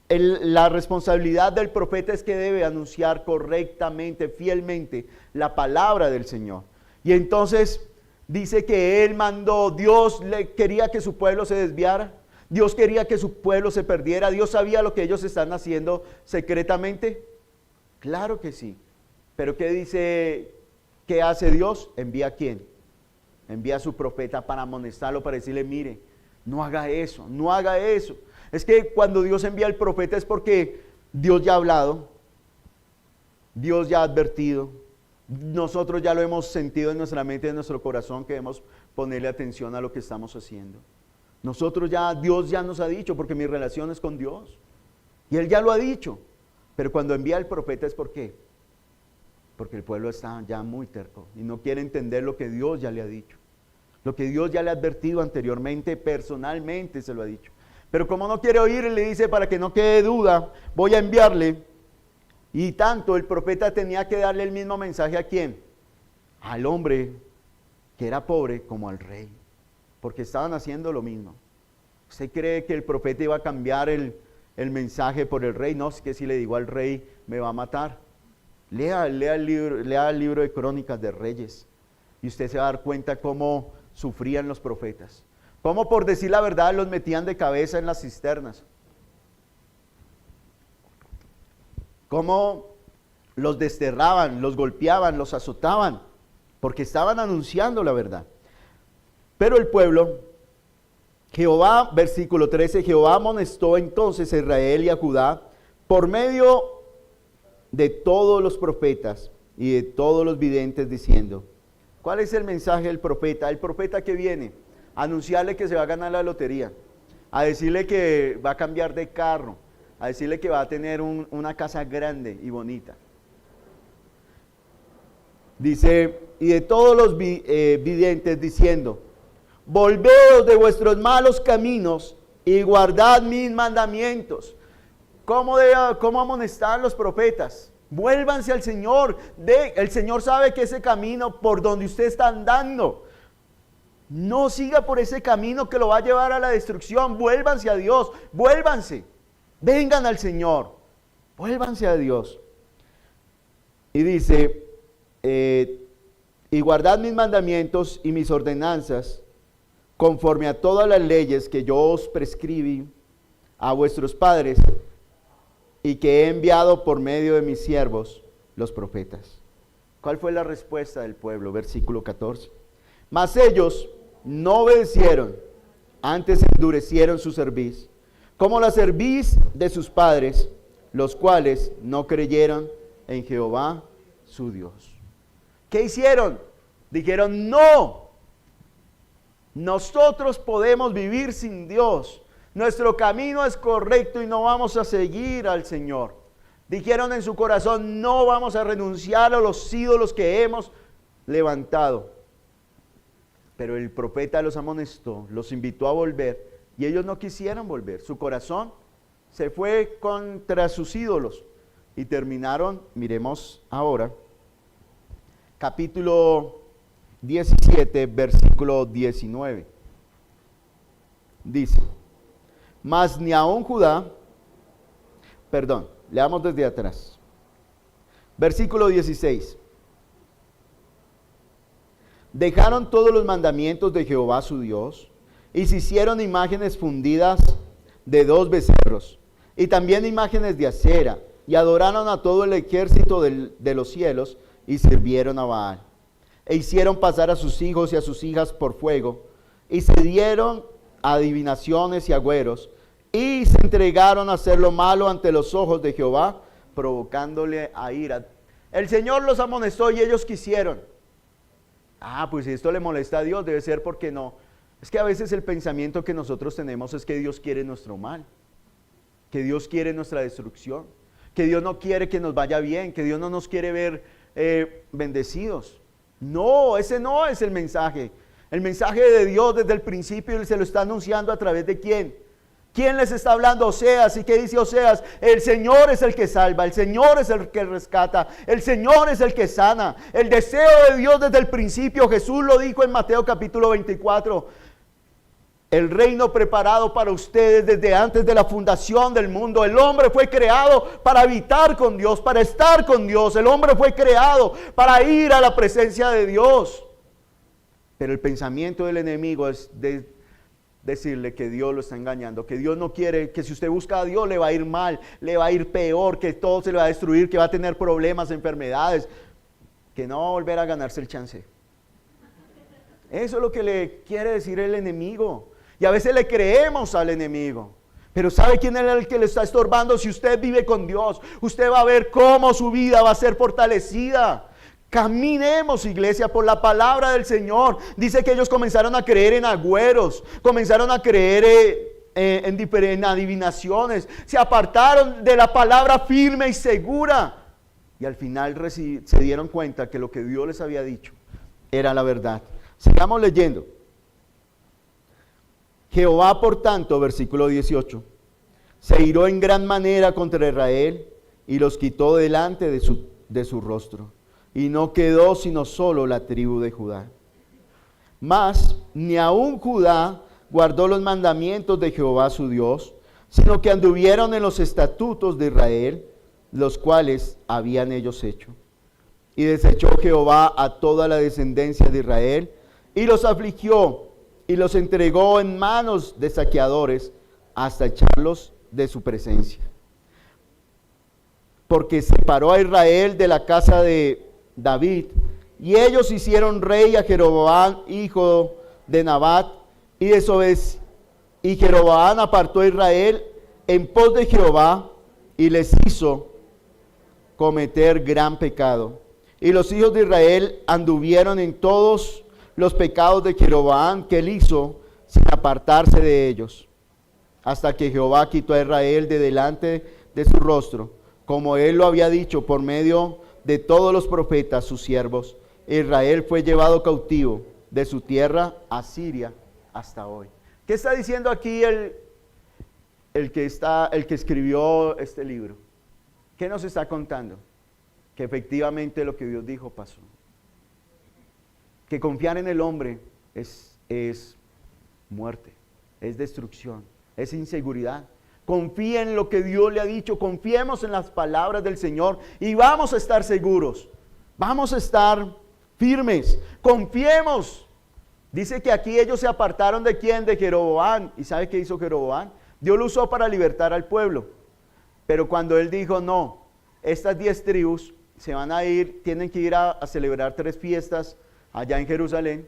la responsabilidad del profeta es que debe anunciar correctamente, fielmente la palabra del Señor. Y entonces dice que él mandó, Dios quería que su pueblo se desviara, Dios quería que su pueblo se perdiera, Dios sabía lo que ellos están haciendo secretamente. Claro que sí. Pero ¿qué dice? ¿Qué hace Dios? ¿Envía a quién? Envía a su profeta para amonestarlo, para decirle: mire, No haga eso, no haga eso. Es que cuando Dios envía al profeta es porque Dios ya ha hablado, Dios ya ha advertido, nosotros ya lo hemos sentido en nuestra mente y en nuestro corazón que debemos ponerle atención a lo que estamos haciendo. Dios ya nos ha dicho, porque mi relación es con Dios. Y Él ya lo ha dicho. Pero cuando envía al profeta es ¿por qué? Porque el pueblo está ya muy terco y no quiere entender lo que Dios ya le ha dicho. Lo que Dios ya le ha advertido anteriormente, personalmente se lo ha dicho. Pero como no quiere oír, le dice, para que no quede duda, voy a enviarle. Y tanto el profeta tenía que darle el mismo mensaje ¿a quién? Al hombre que era pobre como al rey. Porque estaban haciendo lo mismo. ¿Usted cree que el profeta iba a cambiar el mensaje por el rey? No, es que si le digo al rey me va a matar. Lea el libro de Crónicas de Reyes y usted se va a dar cuenta cómo sufrían los profetas. Cómo, por decir la verdad, los metían de cabeza en las cisternas. Cómo los desterraban, los golpeaban, los azotaban, porque estaban anunciando la verdad. Pero el pueblo, Jehová, versículo 13, Jehová amonestó entonces a Israel y a Judá por medio de todos los profetas y de todos los videntes, diciendo, ¿cuál es el mensaje del profeta? El profeta que viene a anunciarle que se va a ganar la lotería, a decirle que va a cambiar de carro, a decirle que va a tener una casa grande y bonita. Dice, y de todos los videntes, diciendo, volveos de vuestros malos caminos y guardad mis mandamientos. ¿Cómo amonestar a los profetas? Vuélvanse al Señor. El Señor sabe que ese camino por donde usted está andando, no siga por ese camino que lo va a llevar a la destrucción. Vuélvanse a Dios, vuélvanse. Vengan al Señor, vuélvanse a Dios. Y dice, y guardad mis mandamientos y mis ordenanzas, conforme a todas las leyes que yo os prescribí a vuestros padres, y que he enviado por medio de mis siervos, los profetas. ¿Cuál fue la respuesta del pueblo? Versículo 14. Mas ellos no obedecieron, antes endurecieron su cerviz, como la cerviz de sus padres, los cuales no creyeron en Jehová su Dios. ¿Qué hicieron? Dijeron, no, nosotros podemos vivir sin Dios. Nuestro camino es correcto y no vamos a seguir al Señor. Dijeron en su corazón, no vamos a renunciar a los ídolos que hemos levantado. Pero el profeta los amonestó, los invitó a volver y ellos no quisieron volver. Su corazón se fue contra sus ídolos y terminaron, miremos ahora, capítulo 17, versículo 19. Dice, mas ni aun Judá, leamos desde atrás. Versículo 16. Dejaron todos los mandamientos de Jehová su Dios y se hicieron imágenes fundidas de 2 becerros y también imágenes de acera y adoraron a todo el ejército de los cielos y sirvieron a Baal. E hicieron pasar a sus hijos y a sus hijas por fuego y se dieron adivinaciones y agüeros, y se entregaron a hacer lo malo ante los ojos de Jehová, provocándole a ira. El Señor los amonestó y ellos quisieron. Pues si esto le molesta a Dios, debe ser porque no. Es que a veces el pensamiento que nosotros tenemos es que Dios quiere nuestro mal, que Dios quiere nuestra destrucción, que Dios no quiere que nos vaya bien, que Dios no nos quiere ver bendecidos. No, ese no es el mensaje. El mensaje de Dios desde el principio Él se lo está anunciando a través de ¿quién? ¿Quién les está hablando? Oseas. ¿Y qué dice Oseas? El Señor es el que salva, el Señor es el que rescata, el Señor es el que sana. El deseo de Dios desde el principio, Jesús lo dijo en Mateo capítulo 24. El reino preparado para ustedes desde antes de la fundación del mundo. El hombre fue creado para habitar con Dios, para estar con Dios. El hombre fue creado para ir a la presencia de Dios. Pero el pensamiento del enemigo es de decirle que Dios lo está engañando, que Dios no quiere, que si usted busca a Dios le va a ir mal, le va a ir peor, que todo se le va a destruir, que va a tener problemas, enfermedades, que no va a volver a ganarse el chance. Eso es lo que le quiere decir el enemigo. Y a veces le creemos al enemigo. Pero ¿sabe quién es el que le está estorbando? Si usted vive con Dios, usted va a ver cómo su vida va a ser fortalecida. Caminemos, iglesia, por la palabra del Señor. Dice que ellos comenzaron a creer en agüeros, comenzaron a creer en adivinaciones, se apartaron de la palabra firme y segura. Y al final se dieron cuenta que lo que Dios les había dicho era la verdad. Sigamos leyendo. Jehová, por tanto, versículo 18, se iró en gran manera contra Israel y los quitó delante de su rostro. Y no quedó sino solo la tribu de Judá. Mas ni aun Judá guardó los mandamientos de Jehová su Dios, sino que anduvieron en los estatutos de Israel, los cuales habían ellos hecho. Y desechó Jehová a toda la descendencia de Israel, y los afligió, y los entregó en manos de saqueadores, hasta echarlos de su presencia. Porque separó a Israel de la casa de David, y ellos hicieron rey a Jeroboam, hijo de Nabat, y Jeroboam apartó a Israel en pos de Jehová, y les hizo cometer gran pecado. Y los hijos de Israel anduvieron en todos los pecados de Jeroboam que él hizo, sin apartarse de ellos, hasta que Jehová quitó a Israel de delante de su rostro, como él lo había dicho por medio de todos los profetas, sus siervos. Israel fue llevado cautivo de su tierra a Siria hasta hoy. ¿Qué está diciendo aquí el que escribió este libro? ¿Qué nos está contando? Que efectivamente lo que Dios dijo pasó. Que confiar en el hombre es muerte, es destrucción, es inseguridad. Confía en lo que Dios le ha dicho, confiemos en las palabras del Señor y vamos a estar seguros, vamos a estar firmes, confiemos. Dice que aquí ellos se apartaron ¿de quién? De Jeroboam. ¿Y sabe qué hizo Jeroboam? Dios lo usó para libertar al pueblo, pero cuando él dijo no, estas 10 tribus se van a ir, tienen que ir a celebrar 3 fiestas allá en Jerusalén,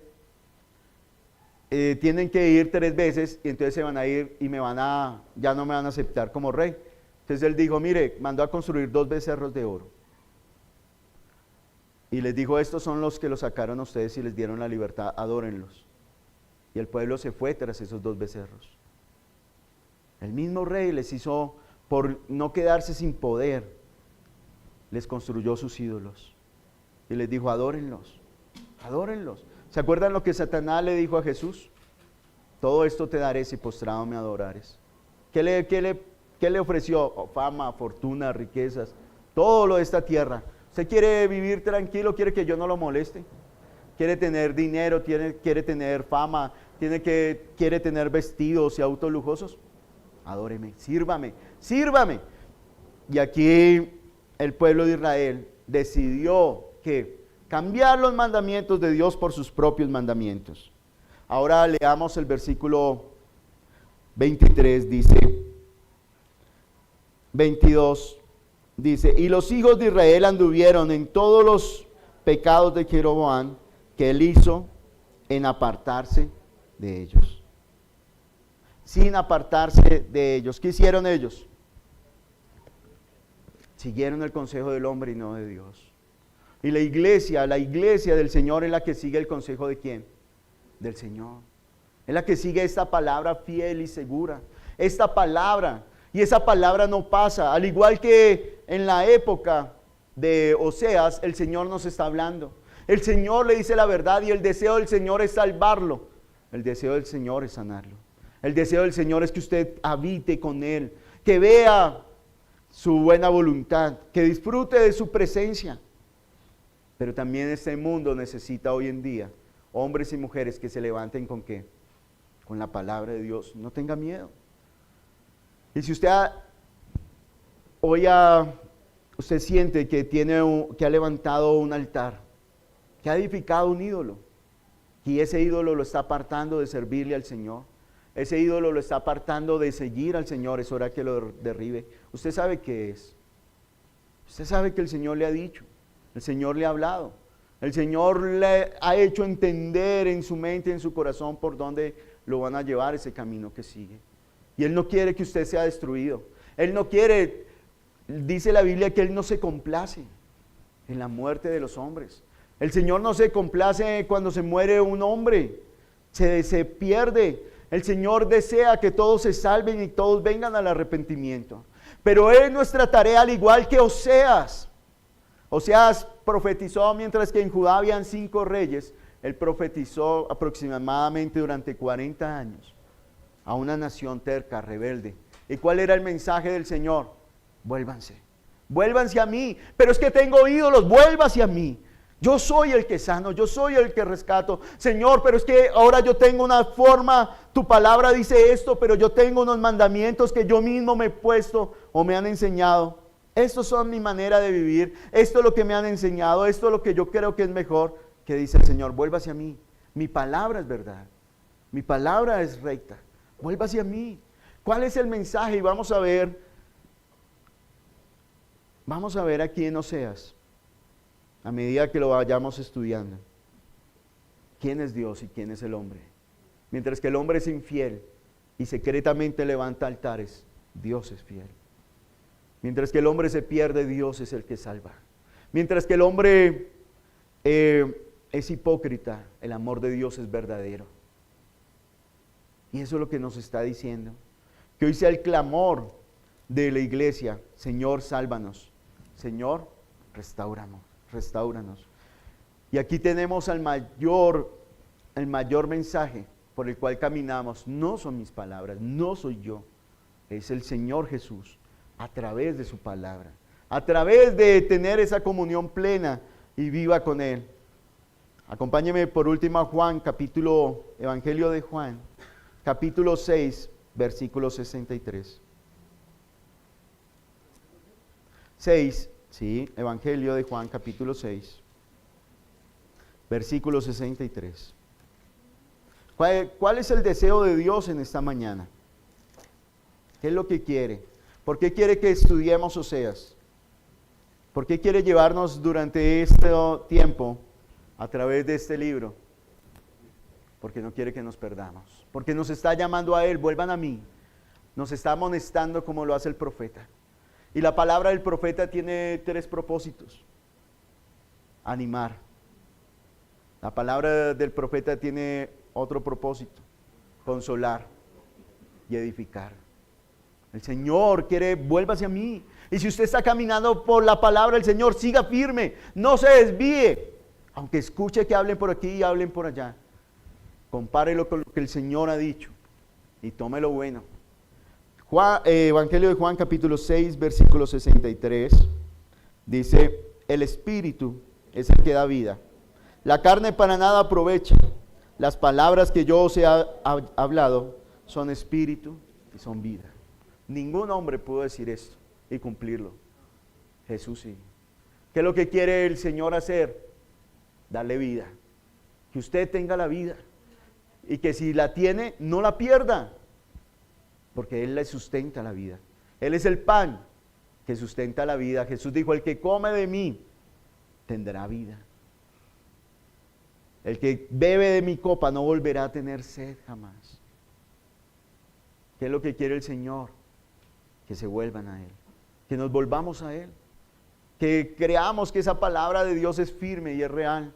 tienen que ir 3 veces y entonces se van a ir y ya no me van a aceptar como rey. Entonces él dijo, mire, mandó a construir 2 becerros de oro. Y les dijo, estos son los que los sacaron a ustedes y les dieron la libertad, adórenlos. Y el pueblo se fue tras esos 2 becerros. El mismo rey les hizo, por no quedarse sin poder, les construyó sus ídolos. Y les dijo, adórenlos, adórenlos. ¿Se acuerdan lo que Satanás le dijo a Jesús? Todo esto te daré si postrado me adorares. ¿Qué le ofreció? Oh, fama, fortuna, riquezas, todo lo de esta tierra. ¿Usted quiere vivir tranquilo? ¿Quiere que yo no lo moleste? ¿Quiere tener dinero? ¿Quiere tener fama? ¿Quiere tener vestidos y autos lujosos? Adóreme, sírvame, sírvame. Y aquí el pueblo de Israel decidió que cambiar los mandamientos de Dios por sus propios mandamientos. Ahora leamos el versículo 23, dice, 22, dice, y los hijos de Israel anduvieron en todos los pecados de Jeroboam que él hizo en apartarse de ellos. Sin apartarse de ellos. ¿Qué hicieron ellos? Siguieron el consejo del hombre y no de Dios. Y la iglesia del Señor es la que sigue el consejo ¿de quién? Del Señor. Es la que sigue esta palabra fiel y segura. Esta palabra. Y esa palabra no pasa. Al igual que en la época de Oseas, el Señor nos está hablando. El Señor le dice la verdad y el deseo del Señor es salvarlo. El deseo del Señor es sanarlo. El deseo del Señor es que usted habite con Él. Que vea su buena voluntad. Que disfrute de su presencia. Pero también este mundo necesita hoy en día hombres y mujeres que se levanten ¿con qué? Con la palabra de Dios. No tenga miedo. Y si usted usted siente que ha levantado un altar, que ha edificado un ídolo, y ese ídolo lo está apartando de servirle al Señor, ese ídolo lo está apartando de seguir al Señor, es hora que lo derribe. Usted sabe qué es. Usted sabe que el Señor le ha dicho. El Señor le ha hablado. El Señor le ha hecho entender en su mente y en su corazón por dónde lo van a llevar ese camino que sigue. Y Él no quiere que usted sea destruido. Él no quiere, dice la Biblia que Él no se complace en la muerte de los hombres. El Señor no se complace cuando se muere un hombre, se pierde. El Señor desea que todos se salven y todos vengan al arrepentimiento. Pero es nuestra tarea, al igual que Oseas. Oseas profetizó mientras que en Judá habían 5 reyes. Él profetizó aproximadamente durante 40 años a una nación terca, rebelde. ¿Y cuál era el mensaje del Señor? Vuélvanse, vuélvanse a mí. Pero es que tengo ídolos, vuélvase a mí. Yo soy el que sano, yo soy el que rescato. Señor, pero es que ahora yo tengo una forma, tu palabra dice esto, pero yo tengo unos mandamientos que yo mismo me he puesto o me han enseñado. Estos son mi manera de vivir, esto es lo que me han enseñado, esto es lo que yo creo que es mejor. Que dice el Señor, vuélvase a mí. Mi palabra es verdad, mi palabra es recta. Vuélvase a mí. ¿Cuál es el mensaje? Y vamos a ver aquí en Oseas, a medida que lo vayamos estudiando, quién es Dios y quién es el hombre. Mientras que el hombre es infiel y secretamente levanta altares, Dios es fiel. Mientras que el hombre se pierde, Dios es el que salva. Mientras que el hombre es hipócrita, el amor de Dios es verdadero. Y eso es lo que nos está diciendo. Que hoy sea el clamor de la iglesia: Señor, sálvanos. Señor, restáuranos. Y aquí tenemos el mayor mensaje por el cual caminamos. No son mis palabras, no soy yo. Es el Señor Jesús, a través de su palabra. A través de tener esa comunión plena y viva con Él. Acompáñeme por último a Evangelio de Juan, capítulo 6, versículo 63. 6, sí, Evangelio de Juan, capítulo 6, versículo 63. ¿Cuál es el deseo de Dios en esta mañana? ¿Qué es lo que quiere? ¿Por qué quiere que estudiemos Oseas? ¿Por qué quiere llevarnos durante este tiempo a través de este libro? Porque no quiere que nos perdamos. Porque nos está llamando a Él, vuelvan a mí. Nos está amonestando como lo hace el profeta. Y la palabra del profeta tiene 3 propósitos. Animar. La palabra del profeta tiene otro propósito: consolar y edificar. El Señor quiere, vuélvase a mí. Y si usted está caminando por la palabra del Señor, siga firme, no se desvíe. Aunque escuche que hablen por aquí y hablen por allá, compárelo con lo que el Señor ha dicho y tome lo bueno. Evangelio de Juan, capítulo 6, versículo 63, dice: el Espíritu es el que da vida. La carne para nada aprovecha. Las palabras que yo os he hablado son espíritu y son vida. Ningún hombre pudo decir esto y cumplirlo. Jesús sí. ¿Qué es lo que quiere el Señor hacer? Darle vida. Que usted tenga la vida. Y que si la tiene, no la pierda. Porque Él le sustenta la vida. Él es el pan que sustenta la vida. Jesús dijo: el que come de mí tendrá vida. El que bebe de mi copa no volverá a tener sed jamás. ¿Qué es lo que quiere el Señor? Que se vuelvan a Él. Que nos volvamos a Él. Que creamos que esa palabra de Dios es firme y es real.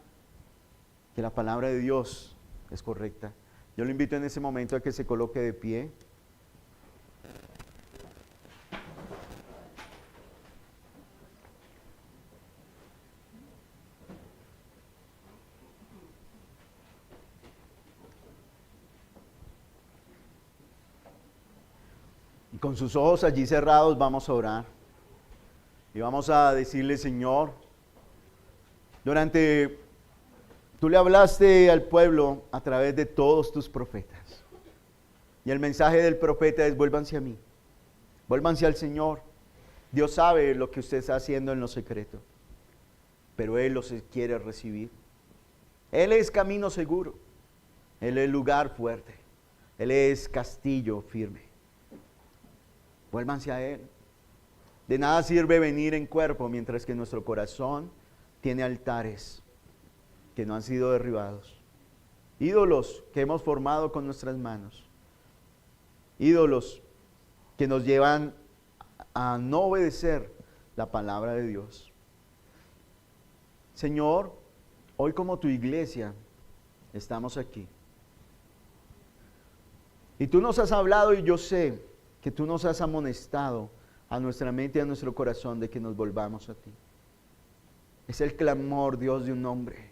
Que la palabra de Dios es correcta. Yo lo invito en ese momento a que se coloque de pie. Y con sus ojos allí cerrados vamos a orar. Y vamos a decirle: Señor, tú le hablaste al pueblo a través de todos tus profetas. Y el mensaje del profeta es: vuélvanse a mí. Vuélvanse al Señor. Dios sabe lo que usted está haciendo en lo secreto, pero Él los quiere recibir. Él es camino seguro. Él es lugar fuerte. Él es castillo firme. Vuélvanse a Él. De nada sirve venir en cuerpo mientras que nuestro corazón tiene altares que no han sido derribados. ídolos que hemos formado con nuestras manos, ídolos que nos llevan a no obedecer la palabra de Dios. Señor, hoy como tu iglesia estamos aquí. Y tú nos has hablado y yo sé que tú nos has amonestado a nuestra mente y a nuestro corazón de que nos volvamos a ti. Es el clamor, Dios, de un hombre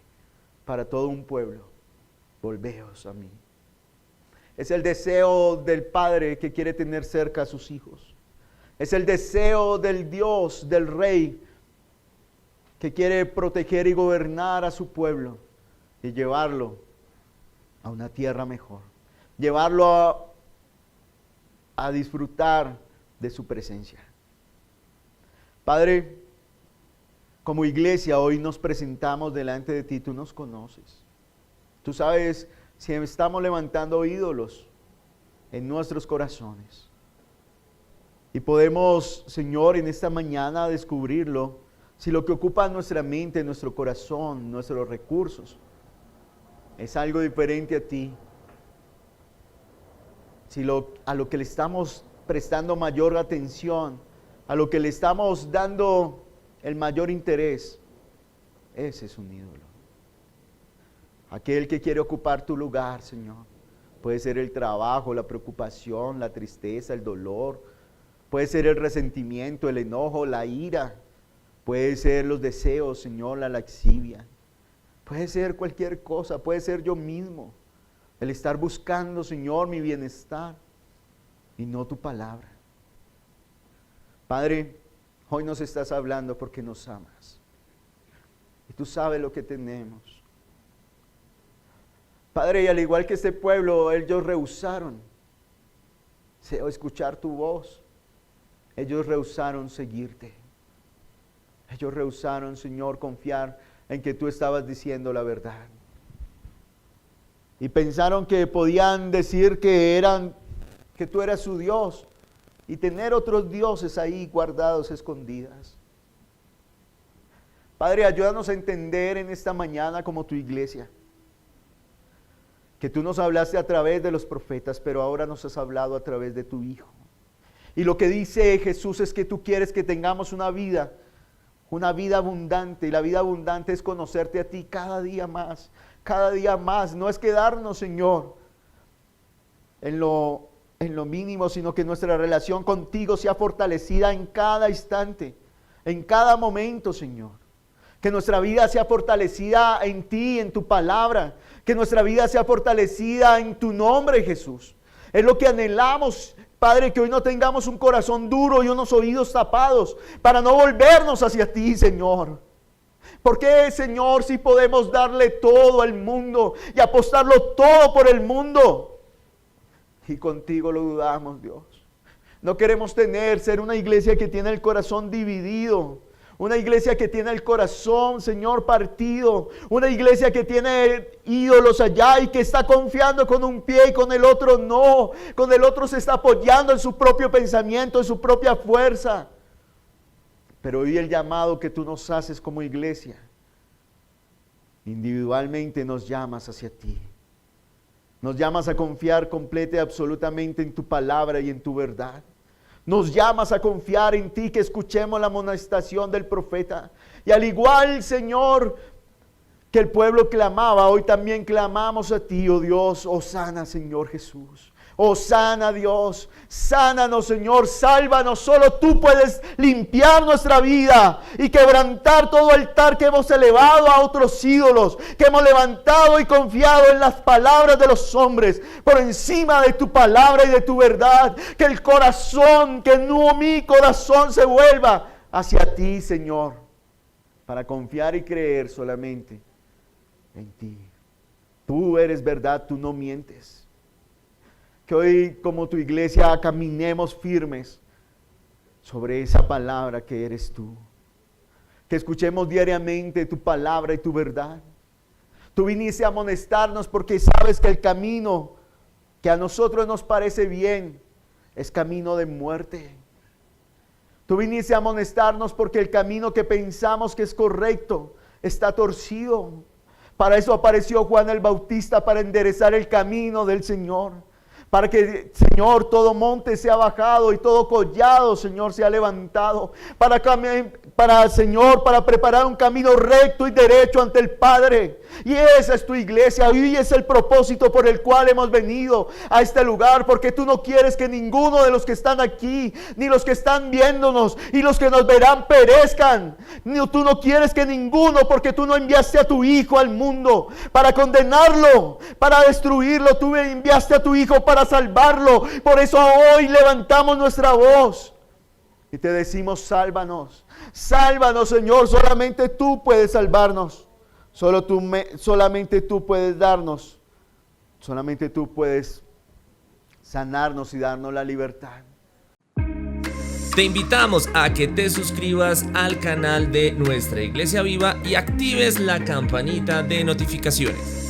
para todo un pueblo. Volveos a mí. Es el deseo del Padre que quiere tener cerca a sus hijos. Es el deseo del Dios, del Rey, que quiere proteger y gobernar a su pueblo y llevarlo a una tierra mejor. Llevarlo a disfrutar de su presencia. Padre, como iglesia hoy nos presentamos delante de ti, tú nos conoces. Tú sabes si estamos levantando ídolos en nuestros corazones. Y podemos, Señor, en esta mañana descubrirlo, si lo que ocupa nuestra mente, nuestro corazón, nuestros recursos, es algo diferente a ti. Si a lo que le estamos prestando mayor atención, a lo que le estamos dando el mayor interés, ese es un ídolo. Aquel que quiere ocupar tu lugar, Señor. Puede ser el trabajo, la preocupación, la tristeza, el dolor. Puede ser el resentimiento, el enojo, la ira. Puede ser los deseos, Señor, la laxivia. Puede ser cualquier cosa, puede ser yo mismo. El estar buscando, Señor, mi bienestar y no tu palabra. Padre, hoy nos estás hablando porque nos amas. Y tú sabes lo que tenemos. Padre, y al igual que este pueblo, ellos rehusaron escuchar tu voz. Ellos rehusaron seguirte. Ellos rehusaron, Señor, confiar en que tú estabas diciendo la verdad. Y pensaron que podían decir que tú eras su Dios y tener otros dioses ahí guardados, escondidas. Padre, ayúdanos a entender en esta mañana como tu iglesia que tú nos hablaste a través de los profetas, pero ahora nos has hablado a través de tu Hijo. Y lo que dice Jesús es que tú quieres que tengamos una vida abundante, y la vida abundante es conocerte a ti cada día más, cada día más. No es quedarnos, Señor, en lo mínimo, sino que nuestra relación contigo sea fortalecida en cada instante, en cada momento, Señor. Que nuestra vida sea fortalecida en ti, en tu palabra. Que nuestra vida sea fortalecida en tu nombre, Jesús. Es lo que anhelamos, Padre, que hoy no tengamos un corazón duro y unos oídos tapados para no volvernos hacia ti, Señor. ¿Por qué, Señor, si podemos darle todo al mundo y apostarlo todo por el mundo? Y contigo lo dudamos, Dios. No queremos ser una iglesia que tiene el corazón dividido. Una iglesia que tiene el corazón, Señor, partido. Una iglesia que tiene ídolos allá y que está confiando con un pie y con el otro no. Con el otro se está apoyando en su propio pensamiento, en su propia fuerza. Pero hoy el llamado que tú nos haces como iglesia, individualmente nos llamas hacia ti. Nos llamas a confiar completa y absolutamente en tu palabra y en tu verdad. Nos llamas a confiar en ti, que escuchemos la amonestación del profeta. Y al igual, Señor, que el pueblo clamaba, hoy también clamamos a ti, oh Dios. Oh, sana, Señor Jesús. Oh, sana, Dios. Sánanos, Señor. Sálvanos. Solo tú puedes limpiar nuestra vida y quebrantar todo altar que hemos elevado a otros ídolos, que hemos levantado y confiado en las palabras de los hombres por encima de tu palabra y de tu verdad. Que el corazón, que no mi corazón se vuelva hacia ti, Señor, para confiar y creer solamente en ti. Tú eres verdad, tú no mientes. Que hoy como tu iglesia caminemos firmes sobre esa palabra que eres tú. Que escuchemos diariamente tu palabra y tu verdad. Tú viniste a amonestarnos porque sabes que el camino que a nosotros nos parece bien es camino de muerte. Tú viniste a amonestarnos porque el camino que pensamos que es correcto está torcido. Para eso apareció Juan el Bautista, para enderezar el camino del Señor. Para que, Señor, todo monte sea bajado y todo collado, Señor, sea levantado. Señor, para preparar un camino recto y derecho ante el Padre. Y esa es tu iglesia. Y es el propósito por el cual hemos venido a este lugar. Porque tú no quieres que ninguno de los que están aquí, ni los que están viéndonos, y los que nos verán perezcan. Tú no quieres que ninguno, porque tú no enviaste a tu Hijo al mundo para condenarlo, para destruirlo. Tú enviaste a tu Hijo para salvarlo. Por eso hoy levantamos nuestra voz y te decimos: sálvanos, sálvanos, Señor. Solamente tú puedes salvarnos. Solamente tú puedes darnos. Solamente tú puedes sanarnos y darnos la libertad. Te invitamos a que te suscribas al canal de Nuestra Iglesia Viva y actives la campanita de notificaciones.